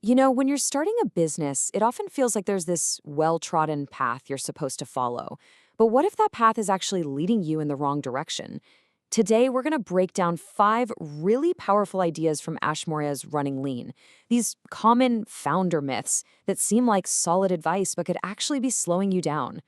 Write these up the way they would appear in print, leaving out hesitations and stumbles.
When you're starting a business, it often feels like there's this well-trodden path you're supposed to follow. But what if that path is actually leading you in the wrong direction? Today, we're going to break down 5 really powerful ideas from Ash Maurya's Running Lean. These common founder myths that seem like solid advice but could actually be slowing you down.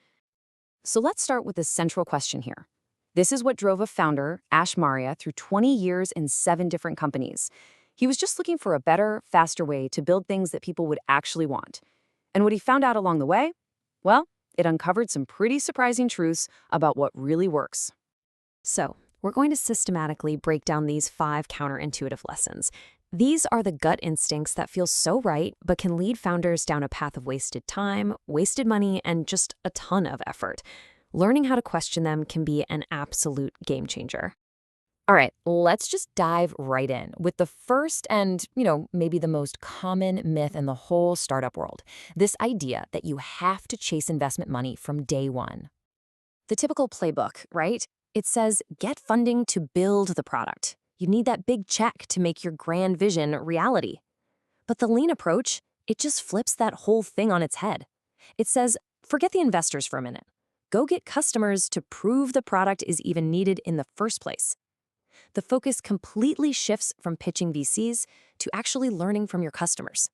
So let's start with the central question here. This is what drove a founder, Ash Maurya, through 20 years in 7 different companies. He was just looking for a better, faster way to build things that people would actually want. And what he found out along the way? Well, it uncovered some pretty surprising truths about what really works. So, we're going to systematically break down these 5 counterintuitive lessons. These are the gut instincts that feel so right, but can lead founders down a path of wasted time, wasted money, and just a ton of effort. Learning how to question them can be an absolute game changer. All right, let's just dive right in with the first and, maybe the most common myth in the whole startup world. This idea that you have to chase investment money from day one. The typical playbook, right? It says, get funding to build the product. You need that big check to make your grand vision reality. But the lean approach, it just flips that whole thing on its head. It says, forget the investors for a minute. Go get customers to prove the product is even needed in the first place. The focus completely shifts from pitching VCs to actually learning from your customers.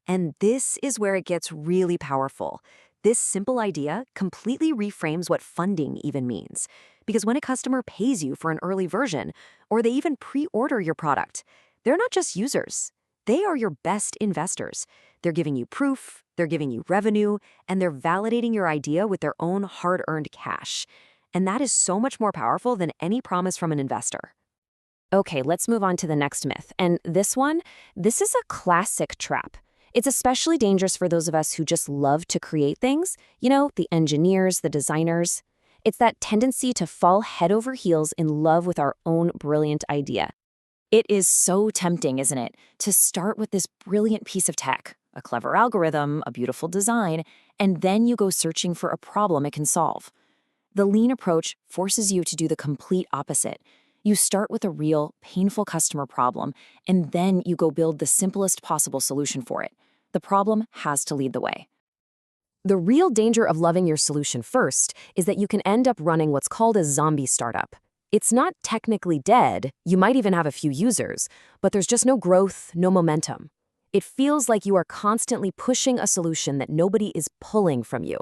And this is where it gets really powerful. This simple idea completely reframes what funding even means. Because when a customer pays you for an early version, or they even pre-order your product, they're not just users. They are your best investors. They're giving you proof, they're giving you revenue, and they're validating your idea with their own hard-earned cash. And that is so much more powerful than any promise from an investor. Okay, let's move on to the next myth. And this is a classic trap. It's especially dangerous for those of us who just love to create things, the engineers, the designers. It's that tendency to fall head over heels in love with our own brilliant idea. It is so tempting, isn't it, to start with this brilliant piece of tech, a clever algorithm, a beautiful design, and then you go searching for a problem it can solve. The lean approach forces you to do the complete opposite. You start with a real, painful customer problem, and then you go build the simplest possible solution for it. The problem has to lead the way. The real danger of loving your solution first is that you can end up running what's called a zombie startup. It's not technically dead, you might even have a few users, but there's just no growth, no momentum. It feels like you are constantly pushing a solution that nobody is pulling from you.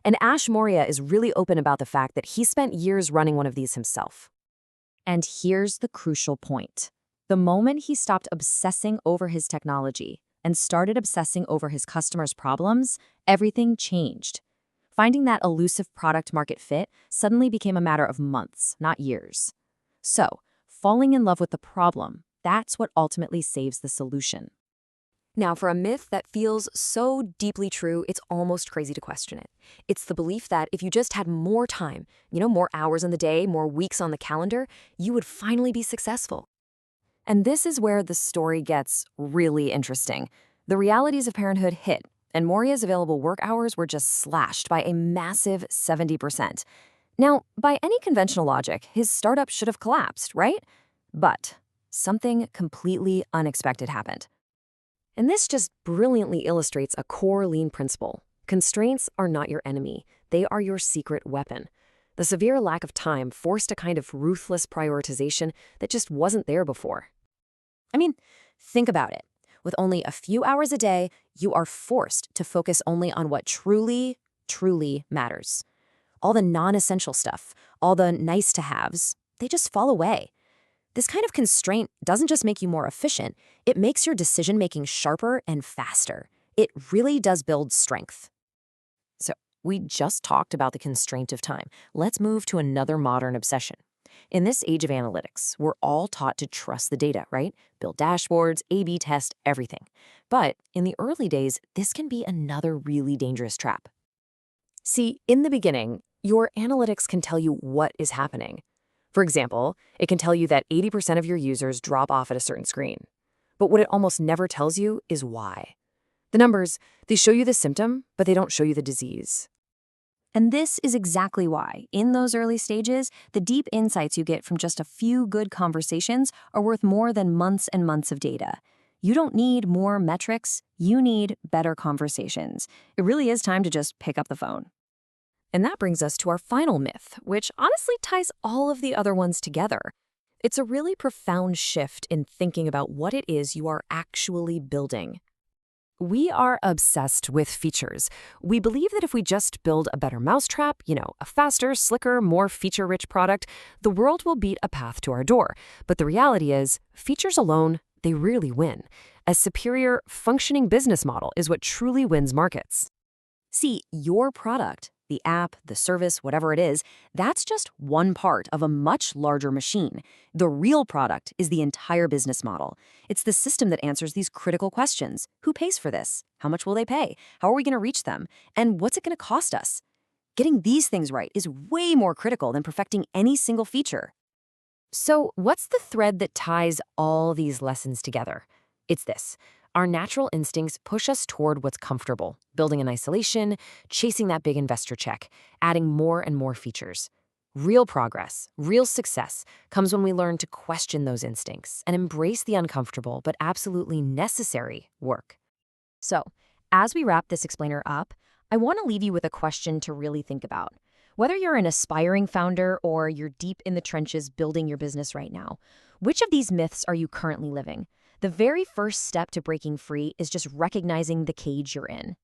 And Ash Maurya is really open about the fact that he spent years running one of these himself. And here's the crucial point. The moment he stopped obsessing over his technology and started obsessing over his customers' problems, everything changed. Finding that elusive product-market fit suddenly became a matter of months, not years. So, falling in love with the problem, that's what ultimately saves the solution. Now, for a myth that feels so deeply true, it's almost crazy to question it. It's the belief that if you just had more time, more hours in the day, more weeks on the calendar, you would finally be successful. And this is where the story gets really interesting. The realities of parenthood hit, and Maurya's available work hours were just slashed by a massive 70%. Now, by any conventional logic, his startup should have collapsed, right? But something completely unexpected happened. And this just brilliantly illustrates a core lean principle. Constraints are not your enemy. They are your secret weapon. The severe lack of time forced a kind of ruthless prioritization that just wasn't there before. I mean, think about it. With only a few hours a day, you are forced to focus only on what truly, truly matters. All the non-essential stuff, all the nice-to-haves, they just fall away. This kind of constraint doesn't just make you more efficient, it makes your decision-making sharper and faster. It really does build strength. So, we just talked about the constraint of time. Let's move to another modern obsession. In this age of analytics, we're all taught to trust the data, right? Build dashboards, A/B test, everything. But in the early days, this can be another really dangerous trap. See, in the beginning, your analytics can tell you what is happening. For example, it can tell you that 80% of your users drop off at a certain screen. But what it almost never tells you is why. The numbers, they show you the symptom, but they don't show you the disease. And this is exactly why, in those early stages, the deep insights you get from just a few good conversations are worth more than months and months of data. You don't need more metrics, you need better conversations. It really is time to just pick up the phone. And that brings us to our final myth, which honestly ties all of the other ones together. It's a really profound shift in thinking about what it is you are actually building. We are obsessed with features. We believe that if we just build a better mousetrap, a faster, slicker, more feature-rich product, the world will beat a path to our door. But the reality is, features alone, they rarely win. A superior, functioning business model is what truly wins markets. See, your product, the app, the service, whatever it is, that's just one part of a much larger machine. The real product is the entire business model. It's the system that answers these critical questions. Who pays for this? How much will they pay? How are we going to reach them? And what's it going to cost us? Getting these things right is way more critical than perfecting any single feature. So, what's the thread that ties all these lessons together? It's this. Our natural instincts push us toward what's comfortable, building in isolation, chasing that big investor check, adding more and more features. Real progress, real success, comes when we learn to question those instincts and embrace the uncomfortable but absolutely necessary work. So, as we wrap this explainer up, I want to leave you with a question to really think about. Whether you're an aspiring founder or you're deep in the trenches building your business right now, which of these myths are you currently living? The very first step to breaking free is just recognizing the cage you're in.